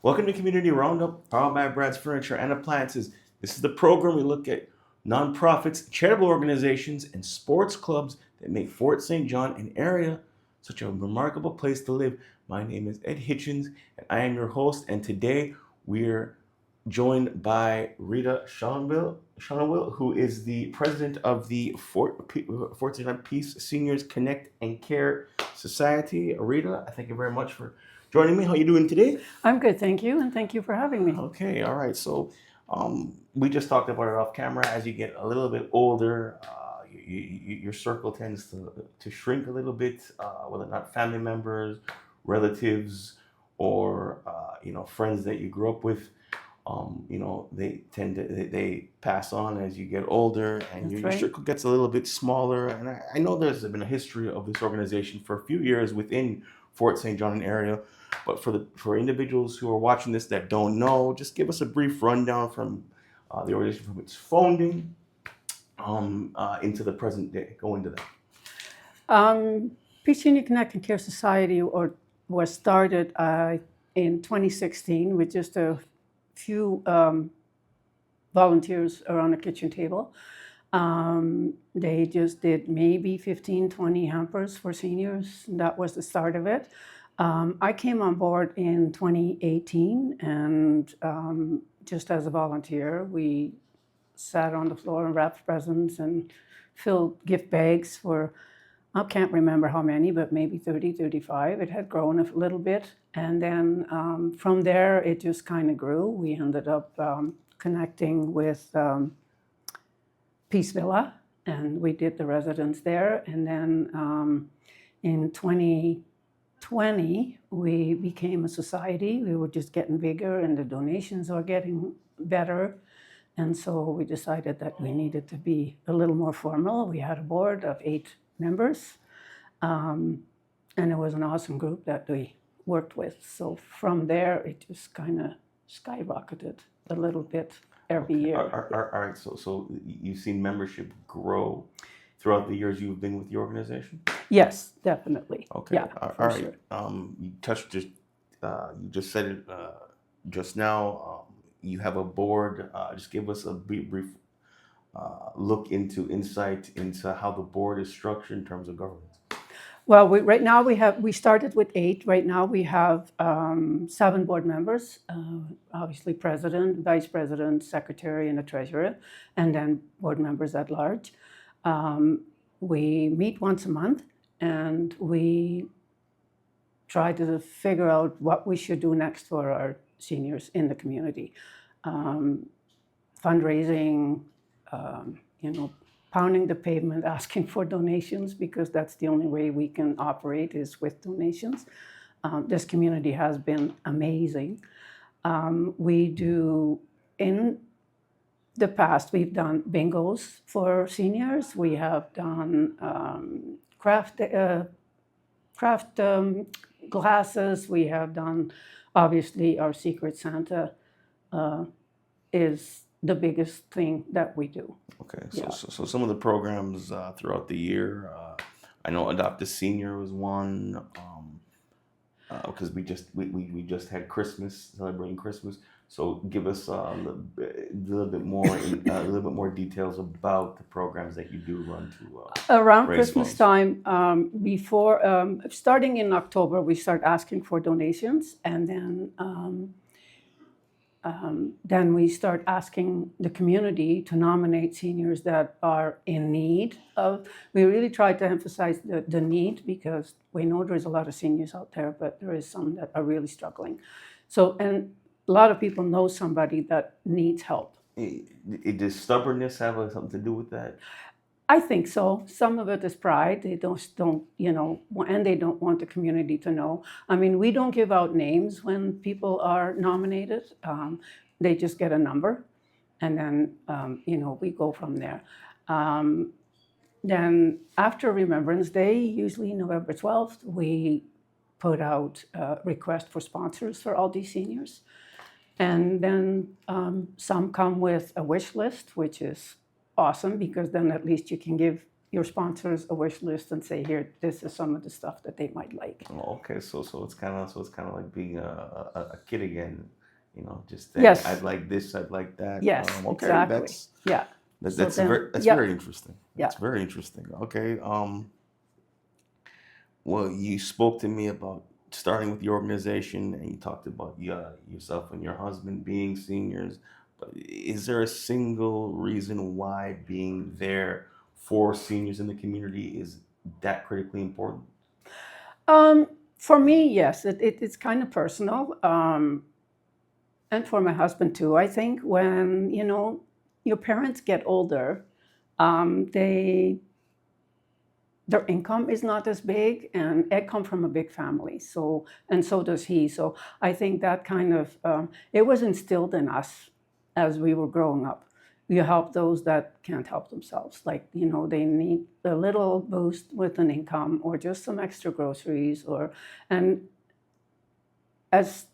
Welcome to Community Roundup, powered by Brad's Furniture and Appliances. This is the program we look at nonprofits, charitable organizations, and sports clubs that make Fort St. John and area such a remarkable place to live. My name is Ed Hitchens, and I am your host. And today we're joined by Rita Schonewille, who is the president of the Fort St. John Peace Seniors Connect and Care Society. Rita, I thank you very much for joining me. How are you doing today? I'm good, thank you, and thank you for having me. Okay, all right. So, we just talked about it off camera. As you get a little bit older, your circle tends to shrink a little bit, whether or not family members, relatives, or friends that you grew up with. They tend to they pass on as you get older, and That's your right. circle gets a little bit smaller. And I know there's been a history of this organization for a few years within Fort St. John area. But for individuals who are watching this that don't know, just give us a brief rundown from the organization from its founding into the present day. Go into that. Peace Union Connect and Care Society was started in 2016 with just a few volunteers around a kitchen table. They just did maybe 15, 20 hampers for seniors. That was the start of it. I came on board in 2018, and just as a volunteer, we sat on the floor and wrapped presents and filled gift bags for, I can't remember how many, but maybe 30, 35. It had grown a little bit. And then from there, it just kind of grew. We ended up connecting with Peace Villa, and we did the residents there. And then in 2020, we became a society. We were just getting bigger, and the donations were getting better. And so we decided that we needed to be a little more formal. We had a board of 8 members, and it was an awesome group that we worked with. So from there, it just kind of skyrocketed a little bit every year. All right. So you've seen membership grow throughout the years you've been with the organization. Yes, definitely. Okay. Yeah, All for right. sure. You touched just you just said it just now. You have a board. Just give us a brief look into insight into how the board is structured in terms of governance. Well, right now we started with 8. Right now we have 7 board members, obviously president, vice president, secretary, and a treasurer, and then board members at large. We meet once a month, and we try to figure out what we should do next for our seniors in the community. Fundraising, pounding the pavement, asking for donations, because that's the only way we can operate is with donations. This community has been amazing. We do, in the past, we've done bingos for seniors. We have done craft glasses. We have done, obviously, our Secret Santa is the biggest thing that we do. Okay, Yeah. so some of the programs throughout the year, I know Adopt a Senior was one, because we just had Christmas, celebrating Christmas. So give us a little bit more details about the programs that you do run to Around raise Christmas funds. time, before starting in October, we start asking for donations, and then we start asking the community to nominate seniors that are in need of. We really try to emphasize the need, because we know there's a lot of seniors out there, but there is some that are really struggling. So, and a lot of people know somebody that needs help. Does stubbornness have something to do with that? I think so. Some of it is pride. They don't, and they don't want the community to know. I mean, we don't give out names when people are nominated. They just get a number, and then, we go from there. Then after Remembrance Day, usually November 12th, we put out a request for sponsors for all these seniors. And then some come with a wish list, which is awesome, because then at least you can give your sponsors a wish list and say, here, this is some of the stuff that they might like. Oh, okay, so it's kind of like being a kid again, just saying Yes, I'd like this, I'd like that. yes, Okay, exactly. Yeah. So then, that's yeah, very interesting. yeah. That's very interesting. Okay, well, you spoke to me about starting with the organization, and you talked about yourself and your husband being seniors. But is there a single reason why being there for seniors in the community is that critically important? For me, yes, it's kind of personal. And for my husband too. I think when, your parents get older, they their income is not as big, and I come from a big family, so and so does he. So I think that kind of it was instilled in us as we were growing up. You help those that can't help themselves, like they need a little boost with an income or just some extra groceries, and as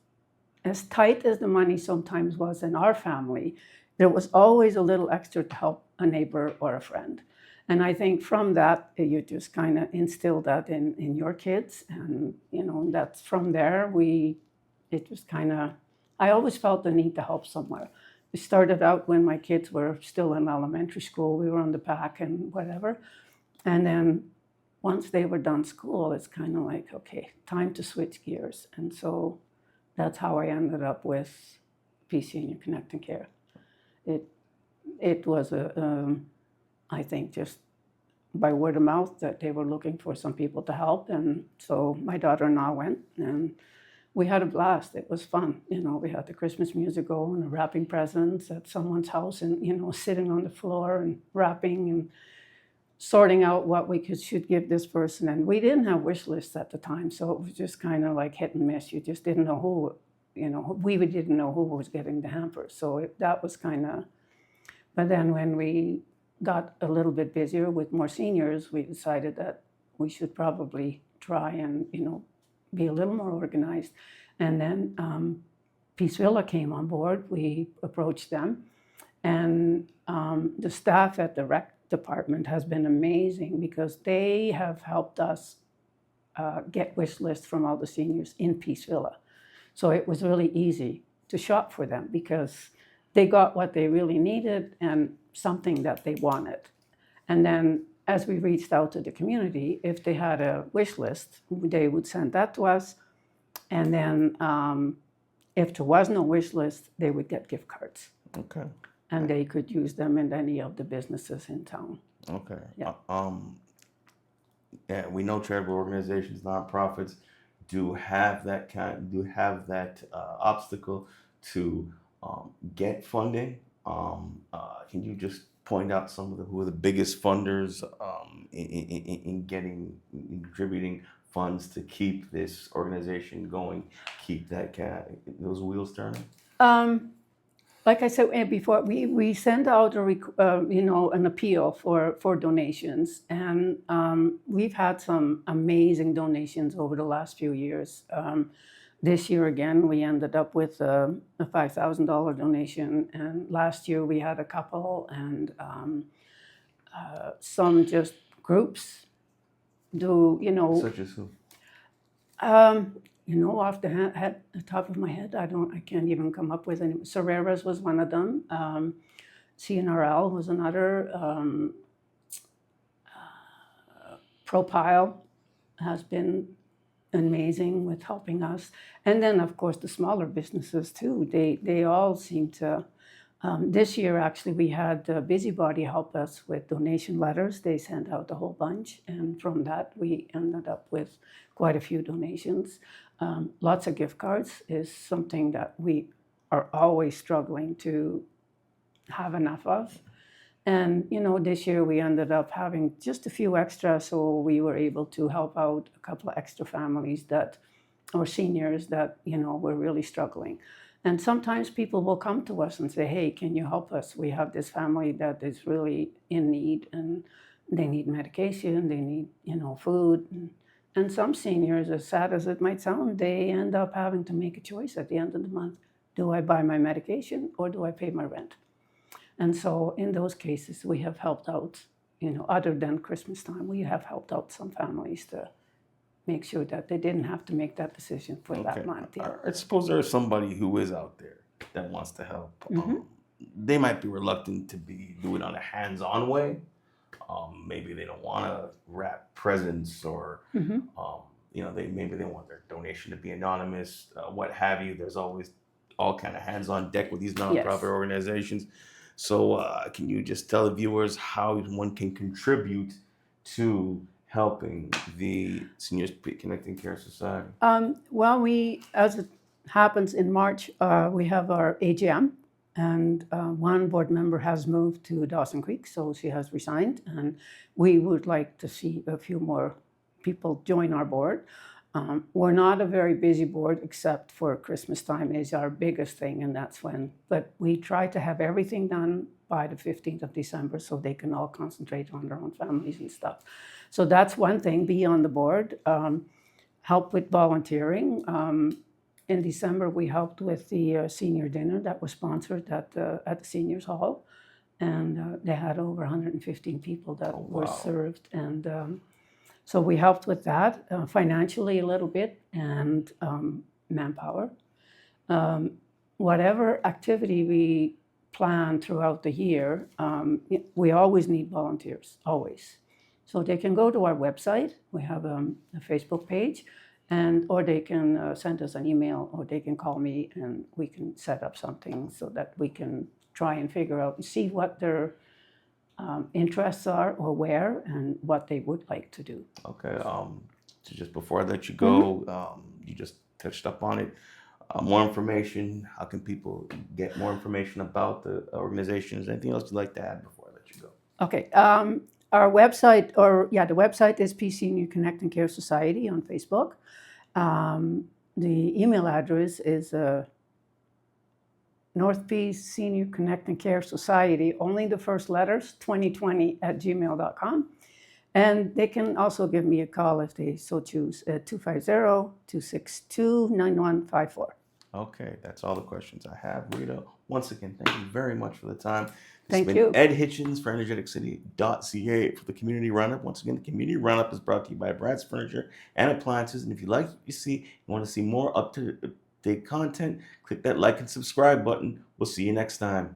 tight as the money sometimes was in our family, there was always a little extra to help a neighbor or a friend. And I think from that, you just kind of instill that in your kids. And, that's from there, it was kind of, I always felt the need to help somewhere. We started out when my kids were still in elementary school, we were on the pack and whatever. And then once they were done school, it's kind of like, okay, time to switch gears. And so that's how I ended up with Peace Senior Connect and Care. It it was I think just by word of mouth that they were looking for some people to help, and so my daughter and I went, and we had a blast. It was fun. We had the Christmas music going and wrapping presents at someone's house, and sitting on the floor and wrapping and sorting out what we should give this person. And we didn't have wish lists at the time, so it was just kind of like hit and miss. You just didn't know who, we didn't know who was getting the hamper. So that was kind of, but then when we got a little bit busier with more seniors, we decided that we should probably try and, be a little more organized. And then Peace Villa came on board. We approached them, and the staff at the rec department has been amazing because they have helped us get wish lists from all the seniors in Peace Villa. So it was really easy to shop for them because they got what they really needed and something that they wanted. And then as we reached out to the community, if they had a wish list, they would send that to us. And then if there was no wish list, they would get gift cards. Okay. And they could use them in any of the businesses in town. Okay. Yeah. Yeah, we know charitable organizations, nonprofits, do have that obstacle to get funding. Can you just point out some of who are the biggest funders in contributing funds to keep this organization going, keep those wheels turning? Like I said before, we send out an appeal for donations, and we've had some amazing donations over the last few years. This year again, we ended up with a $5,000 donation, and last year we had a couple, and some just groups do Such as who? Off the top of my head, I can't even come up with any. Sorera's was one of them. CNRL was another. Propile has been amazing with helping us, and then of course the smaller businesses too. They all seem to. This year, actually, we had Busybody help us with donation letters. They sent out a whole bunch, and from that, we ended up with quite a few donations. Lots of gift cards is something that we are always struggling to have enough of. And, this year we ended up having just a few extra, so we were able to help out a couple of extra families or seniors that, were really struggling. And sometimes people will come to us and say, hey, can you help us? We have this family that is really in need, and they need medication, they need, food. And some seniors, as sad as it might sound, they end up having to make a choice at the end of the month. Do I buy my medication or do I pay my rent? And so in those cases, we have helped out other than Christmas time, we have helped out some families to make sure that they didn't have to make that decision for that month. Yeah. I suppose there's somebody who is out there that wants to help. They might be reluctant to do it on a hands-on way. Maybe they don't want to wrap presents, or maybe they want their donation to be anonymous, what have you. There's always all kind of hands on deck with these nonprofit Yes. organizations. So can you just tell the viewers how one can contribute to helping the Seniors Connecting Care Society? Well, as it happens in March, we have our AGM, and one board member has moved to Dawson Creek, so she has resigned, and we would like to see a few more people join our board. We're not a very busy board, except for Christmas time is our biggest thing, and that's when, but we try to have everything done by the 15th of December so they can all concentrate on their own families and stuff. So that's one thing, be on the board. Help with volunteering. In December, we helped with the senior dinner that was sponsored at the Seniors Hall, and they had over 115 people that were served, and so we helped with that financially a little bit, and manpower. Whatever activity we plan throughout the year, we always need volunteers, always. So they can go to our website. We have a Facebook page, or they can send us an email, or they can call me, and we can set up something so that we can try and figure out and see what their interests are, or where, and what they would like to do. Okay. So just before I let you go, you just touched up on it. More information. How can people get more information about the organizations? Anything else you'd like to add before I let you go? Okay. Our website, the website is Peace Senior Connecting Care Society on Facebook. The email address is North Peace Senior Connecting Care Society, only the first letters, 2020 @gmail.com. And they can also give me a call if they so choose at 250-262-9154. Okay, that's all the questions I have, Rita. Once again, thank you very much for the time. Thank you. Ed Hitchens for Energeticcity.ca for the Community Roundup. Once again, the Community Roundup is brought to you by Brad's Furniture and Appliances. And if you like what you see, you want to see more up-to-date content, click that like and subscribe button. We'll see you next time.